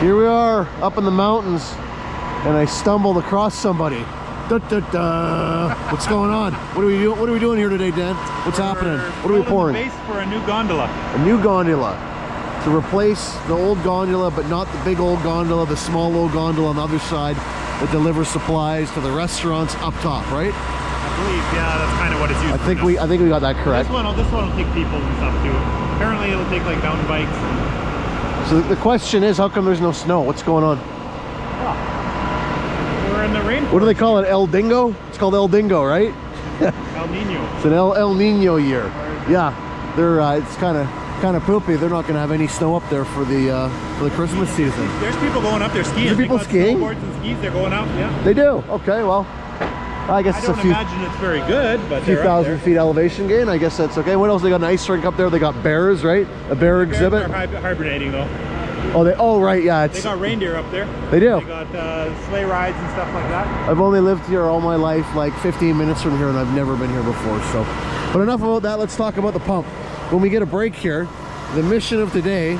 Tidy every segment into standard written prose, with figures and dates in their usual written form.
Here we are up in the mountains, and I stumbled across somebody. Da, da, da. What's going on? What are we doing? What are we doing here today, Dan? What's happening? What are we pouring? The base for a new gondola. A new gondola to replace the old gondola, but not the big old gondola, the small old gondola on the other side that delivers supplies to the restaurants up top, right? I believe, yeah, that's kind of what it's used for. I think we got that correct. This one will take people and stuff too. Apparently, it'll take like mountain bikes. So the question is, how come there's no snow? What's going on? We're in the rainforest. What do they call it? El Dingo? It's called El Dingo, right? El Nino. It's an El Nino year. Yeah, they're it's kind of poopy. They're not going to have any snow up there for the Christmas season. There's people going up there skiing. There's people skiing? Snowboards and skis. They're going up. Yeah. They do. Okay, well, I guess it's a few. I don't imagine it's very good, but few thousand feet elevation gain. I guess that's okay. What else? They got an ice rink up there. They got bears, right? A bear exhibit. They're hibernating though. Oh right, yeah. They got reindeer up there. They do. They got sleigh rides and stuff like that. I've only lived here all my life, like 15 minutes from here, and I've never been here before. So, but enough about that. Let's talk about the pump. When we get a break here, the mission of today,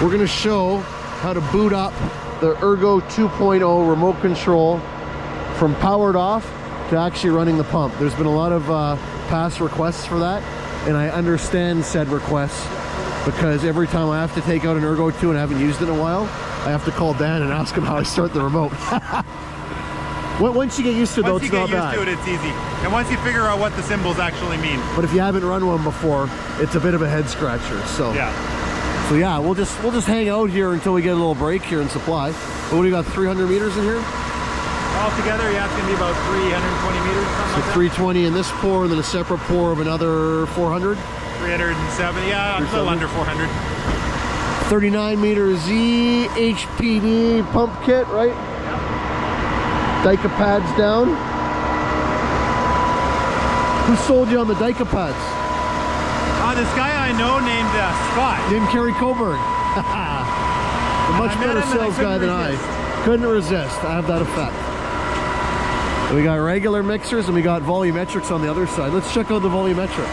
we're going to show how to boot up the Ergo 2.0 remote control from powered off to actually running the pump. There's been a lot of past requests for that, and I understand said requests, because every time I have to take out an Ergo 2 and I haven't used it in a while, I have to call Dan and ask him how I start the remote. Once you get used to it, though, it's not bad. Once you get used to it, it's easy. And once you figure out what the symbols actually mean. But if you haven't run one before, it's a bit of a head scratcher. So yeah, we'll just hang out here until we get a little break here in supply. What do we got? 300 meters in here? Altogether, yeah, it's gonna be about 320 meters, something like that. 320 in this pour, and then a separate pour of another 400. 370, yeah, a little under 400. 39 meter Z HPD pump kit, right? Yeah. Dyka pads down. Who sold you on the Dyka pads? This guy I know named Scott. Named Kerry Coburn. A much better sales guy than I. Couldn't resist. I have that effect. We got regular mixers and we got volumetrics on the other side. Let's check out the volumetric.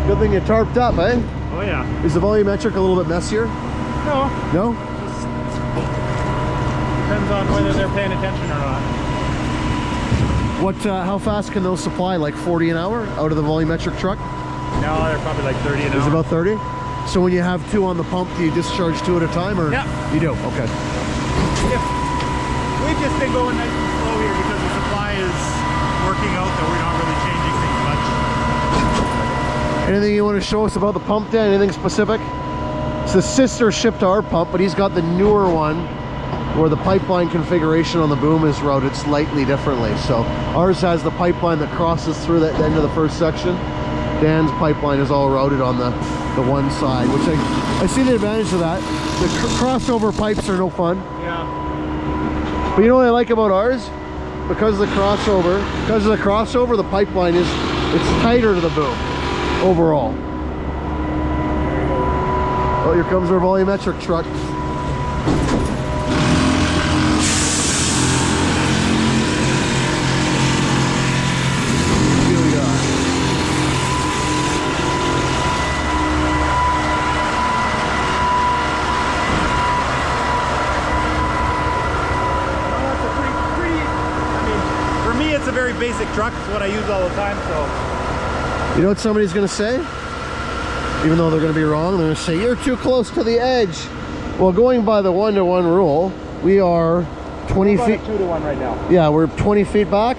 Good thing you tarped up, eh? Oh yeah. Is the volumetric a little bit messier? No. No? Just depends on whether they're paying attention or not. How fast can those supply? Like 40 an hour out of the volumetric truck? No, they're probably like 30 an hour. It's about 30? So when you have two on the pump, do you discharge two at a time, or? Yeah. You do? Okay. We've just been going nice and slow here because the supply is working out, that we're not really changing things much. Anything you want to show us about the pump, Dan? Anything specific? It's the sister ship to our pump, but he's got the newer one where the pipeline configuration on the boom is routed slightly differently. So ours has the pipeline that crosses through the end of the first section. Dan's pipeline is all routed on the one side, which I see the advantage of that. The crossover pipes are no fun. Yeah. But you know what I like about ours? Because of the crossover, the pipeline it's tighter to the boom overall. Oh, here comes our volumetric truck. It's a very basic truck. It's what I use all the time, so. You know what somebody's going to say? Even though they're going to be wrong, they're going to say, you're too close to the edge. Well, going by the 1-to-1 rule, we are 20 feet. 2-to-1 right now. Yeah, we're 20 feet back,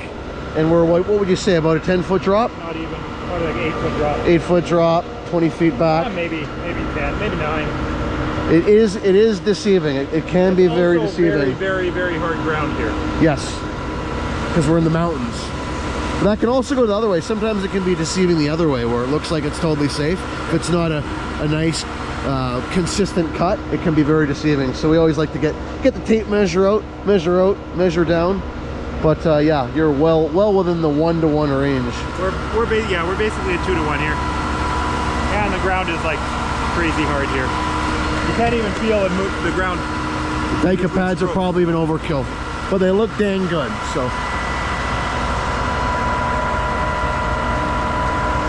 and we're, what would you say, about a 10-foot drop? Not even. Probably like 8-foot drop. 8-foot drop, 20 feet back. Maybe 10, maybe 9. It is deceiving. It can be very deceiving. Very, very hard ground here. Yes, because we're in the mountains. But that can also go the other way. Sometimes it can be deceiving the other way, where it looks like it's totally safe. If it's not a nice, consistent cut, it can be very deceiving. So we always like to get the tape measure out, measure down. But yeah, you're well within the 1-to-1 range. We're basically a 2-to-1 here, and the ground is like crazy hard here. You can't even feel it move the ground. The Dyka pads are probably even overkill, but they look dang good. So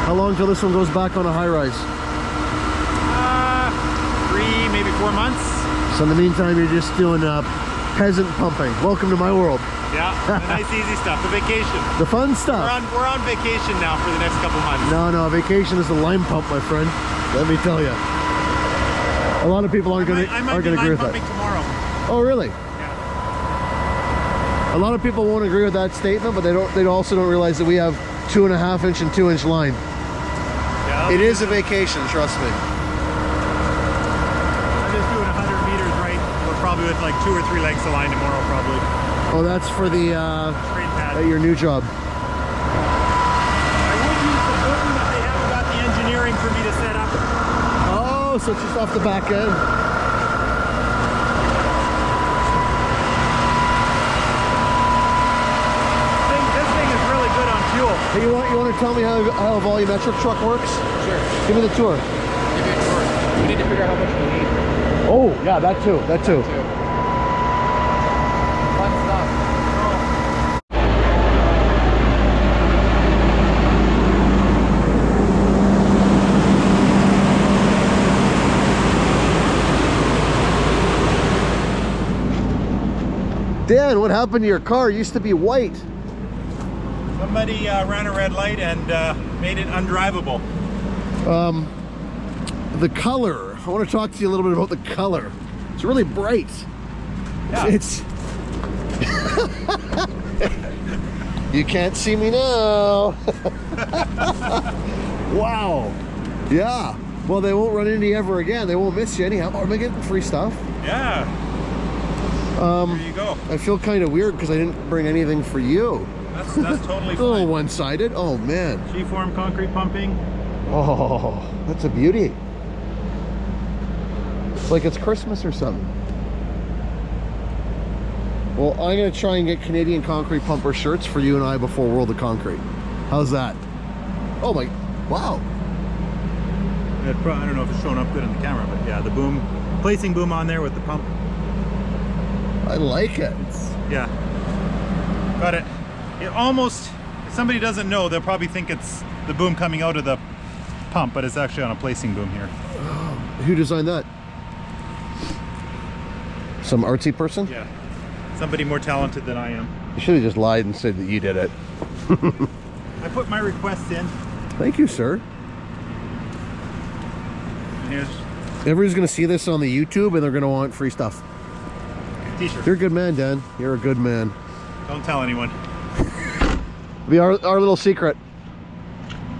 How long till this one goes back on a high rise? 3, maybe 4 months. So in the meantime, you're just doing peasant pumping. Welcome to my world. Yeah, the nice easy stuff, the vacation. The fun stuff. We're on vacation now for the next couple months. No, vacation is the lime pump, my friend. Let me tell you. A lot of people aren't going to agree with that. Tomorrow. Oh, really? Yeah. A lot of people won't agree with that statement, but they also don't realize that we have 2.5 inch and 2 inch line. Yeah, it is a vacation, trust me. I'm just doing 100 meters, right? We're probably with like 2 or 3 lengths of line tomorrow, probably. Oh, that's for the train pad. at your new job. I would use the button, but they haven't got the engineering for me to set up. Oh, so it's just off the back end. This thing is really good on fuel. Hey, you want to tell me how a volumetric truck works? Sure. Give me the tour. Give you a tour. We need to figure out how much we need. Oh, yeah, that too. That too. Fun stuff. Dan, what happened to your car? It used to be white. Somebody ran a red light and made it undrivable. The color. I want to talk to you a little bit about the color. It's really bright. Yeah. It's you can't see me now. Wow. Yeah. Well, they won't run into you ever again. They won't miss you anyhow. Oh, am I getting free stuff? Yeah. There you go. I feel kind of weird because I didn't bring anything for you. That's totally It's a little fine. one-sided. Oh man. G-form concrete pumping. Oh, that's a beauty. It's like it's Christmas or something. Well, I'm going to try and get Canadian concrete pumper shirts for you and I before World of Concrete. How's that? Oh my, wow. I don't know if it's showing up good on the camera, but yeah, the boom, placing boom on there with the pump. I like it. Yeah, got it. It almost, if somebody doesn't know, they'll probably think it's the boom coming out of the pump, but it's actually on a placing boom here. Who designed that? Some artsy person? Yeah, somebody more talented than I am. You should have just lied and said that you did it. I put my request in. Thank you, sir. And here's Everybody's going to see this on the YouTube and they're going to want free stuff. a t-shirt. You're a good man, Dan. You're a good man. Don't tell anyone. Be our little secret.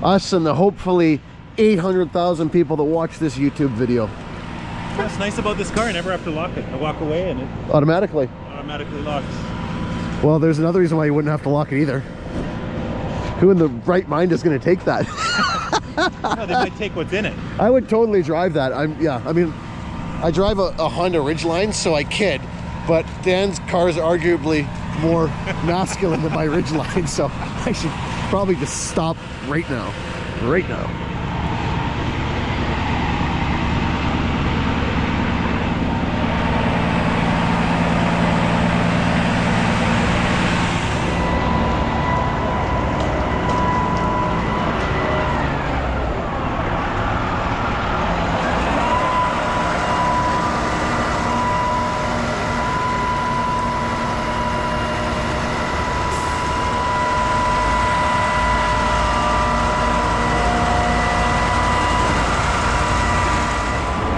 Us and the hopefully 800,000 people that watch this YouTube video. What's nice about this car, I never have to lock it. I walk away and it Automatically. automatically locks. Well, there's another reason why you wouldn't have to lock it either. Who in the right mind is going to take that? No, they might take what's in it. I would totally drive that. I mean, I drive a Honda Ridgeline, so I kid. But Dan's car is arguably more masculine than my Ridgeline, so I should probably just stop right now. Right now.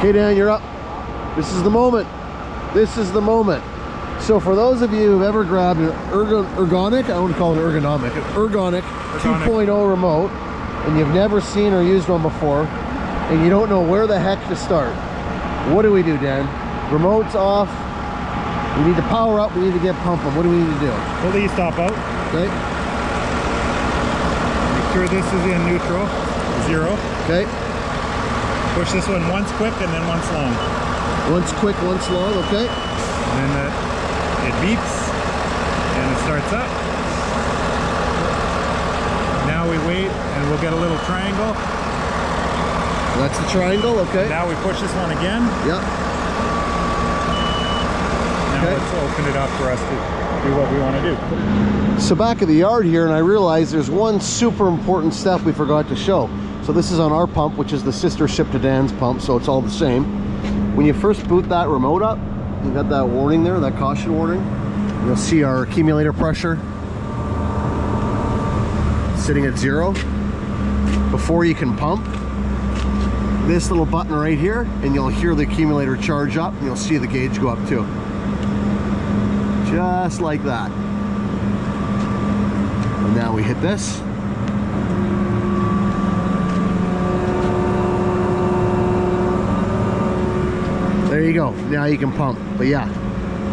Okay, Dan, you're up. This is the moment. This is the moment. So for those of you who've ever grabbed an Ergonic, I wouldn't call it Ergonomic, an Ergonic 2.0 remote, and you've never seen or used one before, and you don't know where the heck to start, what do we do, Dan? Remote's off. We need to power up. We need to get pumping. What do we need to do? Pull the e-stop out. Okay. Make sure this is in neutral. 0. Okay. Push this one once quick and then once long. Once quick, once long. Okay. And then it beeps and it starts up. Now we wait and we'll get a little triangle. That's the triangle. Okay. Now we push this one again. Yep. Now Okay. let's open it up for us to do what we want to do. So back at the yard here, and I realized there's one super important step we forgot to show. So this is on our pump, which is the sister ship to Dann's pump, so it's all the same. When you first boot that remote up, you got that warning there, that caution warning. You'll see our accumulator pressure sitting at 0. Before you can pump, this little button right here, and you'll hear the accumulator charge up, and you'll see the gauge go up too. Just like that. And now we hit this. There you go. Now you can pump. But yeah,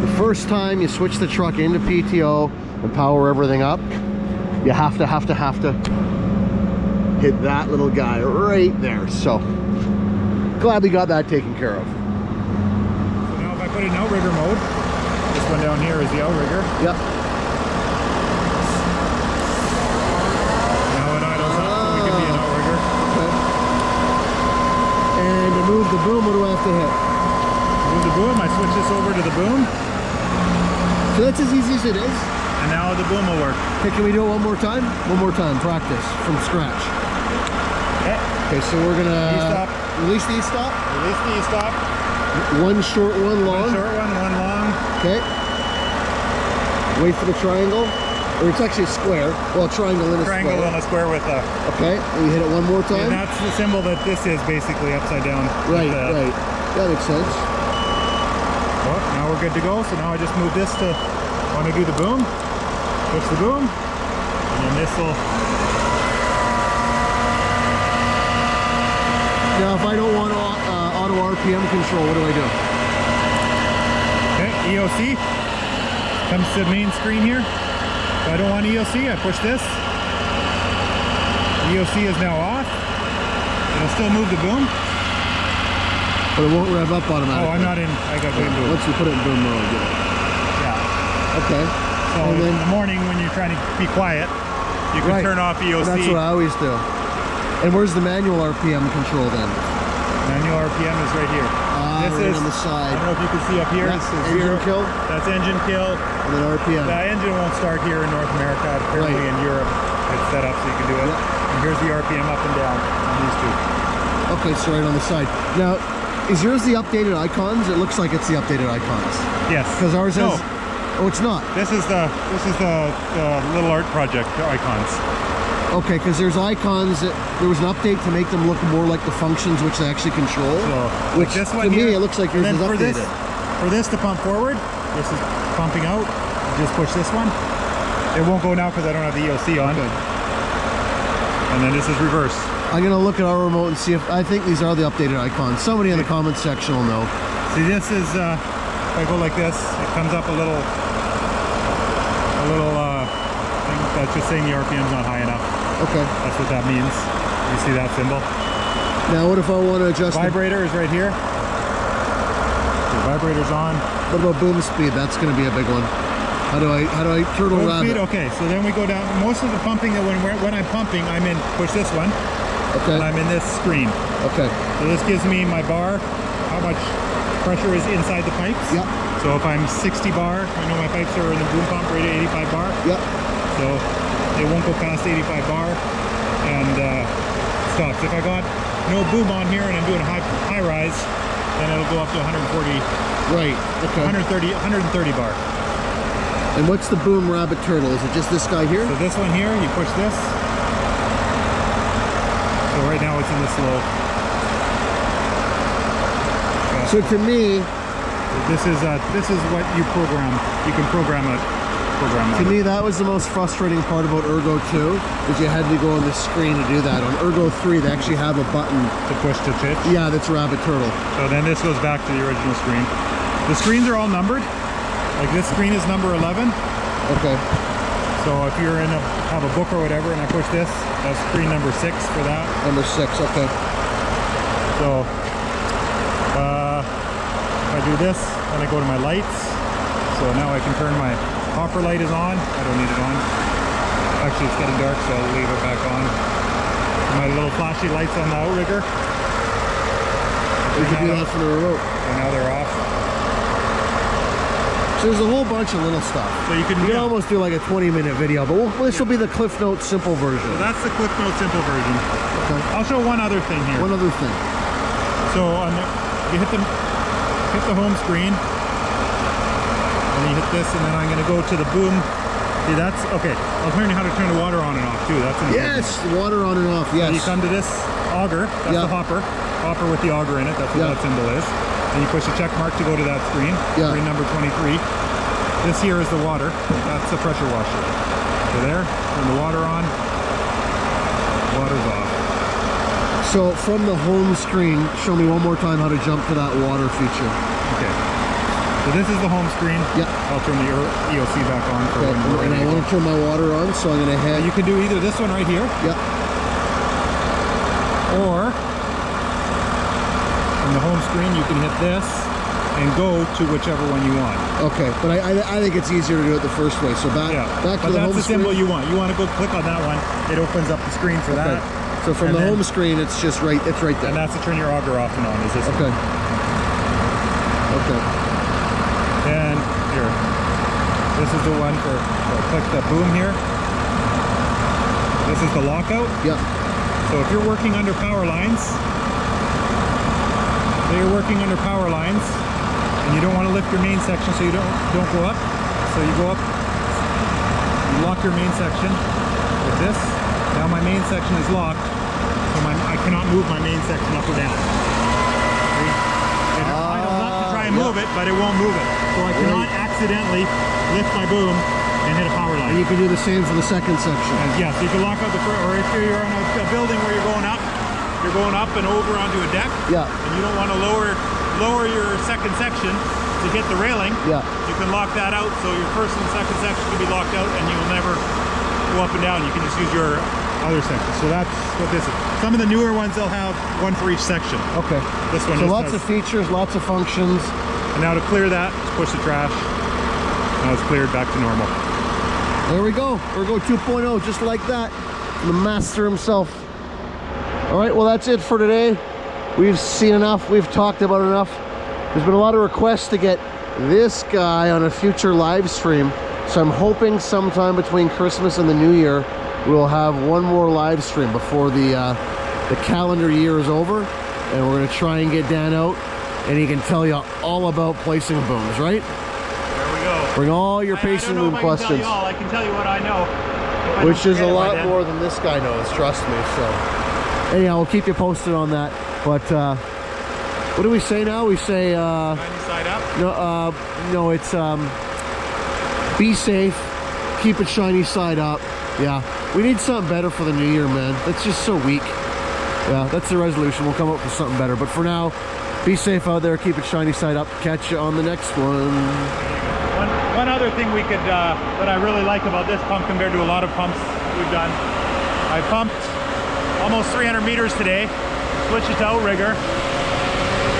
the first time you switch the truck into PTO and power everything up, you have to hit that little guy right there. So glad we got that taken care of. So now if I put it in outrigger mode, this one down here is the outrigger. Yep. Now it idles up, so we can be an outrigger. Okay. And to move the boom, what do I have to hit? Move the boom, I switch this over to the boom, So that's as easy as it is. and now the boom will work. Okay, can we do it one more time? One more time, practice from scratch. Okay, Okay, so we're gonna E-stop. release the E-stop. release the E-stop. One short, one long. One short one, one long. Okay. Wait for the triangle. Or it's actually a square. Well, a triangle and a Triangle square. and a square with a... Okay, and you hit it one more time. And that's the symbol that this is basically upside down. Right, with the- right. That makes sense. Well, now we're good to go. So now I just move this to, want to do the boom, push the boom, and then this will, Now, if I don't want auto RPM control, what do I do? okay, EOC, comes to the main screen here. If I don't want EOC, I push this. EOC is now off. It'll still move the boom. But it won't rev up automatically. Oh, I'm not in, I got boom boom. Once you put it in boom mode, I get it. Yeah. Okay. So And then- in the morning when you're trying to be quiet, you can Right. turn off EOC. And that's what I always do. And where's the manual RPM control then? Manual RPM is right here. Right on the I side. don't know if you can see up here. That's This is engine zero. kill, That's engine kill. and then RPM. The engine won't start here in North America. Apparently Right. in Europe it's set up so you can do it. Yep. And here's the RPM up and down on these two. Okay, so right on the side. Now, is yours the updated icons? It looks like it's the updated icons. Yes. Because ours No, has... Oh, it's not. this is the little art project icons. Okay, because there's icons that... There was an update to make them look more like the functions which they actually control. So which, this to one me, here, it looks like yours and is then updated. for this to pump forward, this is pumping out. Just push this one. It won't go now because I don't have the EOC on. Okay. And then this is reverse. I'm going to look at our remote and see if... I think these are the updated icons. Somebody in the comments section will know. See, this is if I go like this, it comes up a little thing that's just saying the RPM's not high enough. Okay. That's what that means. You see that symbol? Now, what if I want to adjust the... Vibrator is right here. The vibrator's on. What about boom speed? That's going to be a big one. How do I turtle Boom rabbit? speed, okay, so then we go down. Most of the pumping, that when I'm pumping, I'm in, push this one, Okay. and I'm in this screen. Okay. So this gives me my bar, how much pressure is inside the pipes. Yep. So if I'm 60 bar, I know my pipes are in the boom pump rated 85 bar. Yep. So they won't go past 85 bar and stops. If I got no boom on here and I'm doing a high rise, then it'll go up to 140, Right. Okay. 130 bar. And what's the boom rabbit turtle? Is it just this guy here? So this one here, you push this. So right now it's in the slow. So to me, This is what you program. You can program it. to me, that was the most frustrating part about Ergo 2, is you had to go on the screen to do that. On Ergo 3, they actually have a button. To push to pitch. Yeah, that's rabbit turtle. So then this goes back to the original screen. The screens are all numbered. Like this screen is number 11. Okay. So if you're have a book or whatever, and I push this, that's screen number 6 for that. Number 6. Okay. So if I do this, then I go to my lights. So now I can turn my hopper light is on. I don't need it on. Actually, it's getting dark, so I'll leave it back on. My little flashy lights on the outrigger. We can do that from the remote. So now they're off. So there's a whole bunch of little stuff. So you can, You can almost do like a 20-minute video, but this will be the Cliff Notes simple version. So that's the Cliff Notes simple version. Okay. I'll show one other thing here. One other thing. So on the, you hit the home screen, and you hit this, and then I'm going to go to the boom. See, that's okay. I'll learn you how to turn the water on and off too. That's important. Yes, the water on and off. Yes. So you come to this auger. That's the hopper with the auger in it. That's what that symbol is. And you push a check mark to go to that screen. Screen number 23. This here is the water. That's the pressure washer. So there, turn the water on. Water's off. So from the home screen, show me one more time how to jump to that water feature. Okay. So this is the home screen. Yeah. I'll turn the EOC back on for when we're and I ready. want to turn my water on, so I'm going to head. You can do either this one right here. Yeah. Or on the home screen, you can hit this and go to whichever one you want. Okay, but I think it's easier to do it the first way. So back to the home screen. That's the symbol you want. You want to go click on that one. It opens up the screen for that. So from the home screen, it's just right. It's right there. And that's to turn your auger off and on. Is this? Okay. Okay. And here, this is the one for click the boom here. This is the lockout. Yeah. So if you're working under power lines, and you don't want to lift your main section, so you don't go up. So you go up, you lock your main section with this. Now my main section is locked, so I cannot move my main section up or down. I don't want to try and move it, but it won't move it. So I cannot accidentally lift my boom and hit a power line. And you can do the same for the second section. Yes, you can lock up the first, or if you're on a building where you're going up and over onto a deck. Yeah. And you don't want to lower your second section to hit the railing. Yeah. You can lock that out, so your first and second section can be locked out, and you'll never go up and down. You can just use your other section. So that's what this is. Some of the newer ones, they'll have one for each section. Okay. This one. So lots of features, lots of functions. And now to clear that, just push the trash. Now it's cleared back to normal. There we go. Ergo 2.0, just like that. The master himself. All right, well, that's it for today. We've seen enough. We've talked about enough. There's been a lot of requests to get this guy on a future live stream. So I'm hoping sometime between Christmas and the New Year, we'll have one more live stream before the calendar year is over. And we're going to try and get Dan out, and he can tell you all about placing booms, right? There we go. Bring all your pacing boom questions. I can tell you what I know. Which is a lot more than this guy knows, trust me. So anyhow, we'll keep you posted on that. But what do we say now? We say Shiny side up? no, it's be safe, keep it shiny side up. Yeah, we need something better for the new year, man. That's just so weak. Yeah, that's the resolution. We'll come up with something better. But for now, be safe out there, keep it shiny side up. Catch you on the next one. One other thing we could that I really like about this pump compared to a lot of pumps we've done, I pumped almost 300 meters today, switched it to outrigger,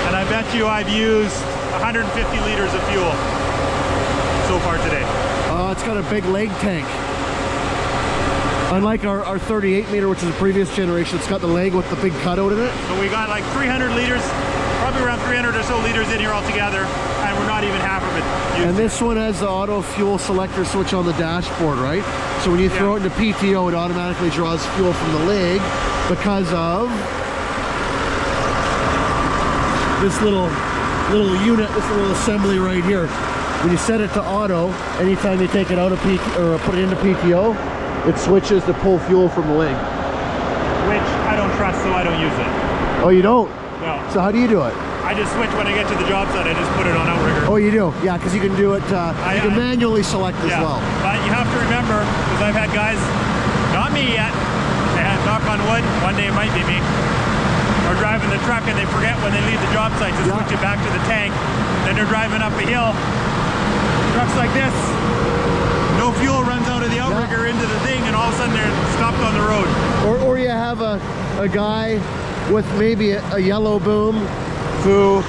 and I bet you I've used 150 liters of fuel so far today. It's got a big leg tank. Unlike our 38 meter, which is the previous generation, it's got the leg with the big cutout in it. So we got like 300 liters, probably around 300 or so liters in here altogether, and we're not even half of it used. And this one has the auto fuel selector switch on the dashboard, right? So when you throw it into PTO, it automatically draws fuel from the leg because of this little unit, this little assembly right here. When you set it to auto, anytime you take it out of or put it into PTO, it switches to pull fuel from the leg. Which I don't trust, so I don't use it. Oh, you don't? No. So how do you do it? I just switch when I get to the job site. I just put it on outrigger. Oh, you do? Yeah, because you can do it, you can manually select as well. But you have to remember, because I've had guys, not me yet, and knock on wood, one day it might be me, are driving the truck and they forget when they leave the job site to switch it back to the tank. Then they're driving up a hill. Trucks like this, no fuel runs out of the outrigger into the thing, and all of a sudden they're stopped on the road. Or you have a guy with maybe a yellow boom who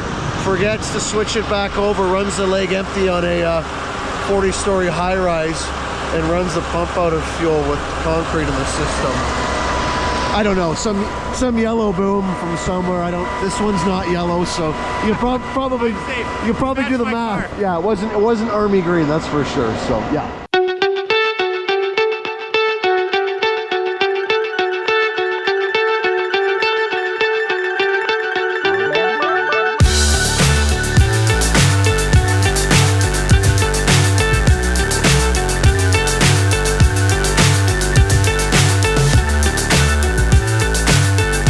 forgets to switch it back over, runs the leg empty on a 40-story high-rise, and runs the pump out of fuel with concrete in the system. I don't know, some yellow boom from somewhere. I don't. This one's not yellow, so you probably do the math. Yeah, it wasn't army green, that's for sure. So yeah.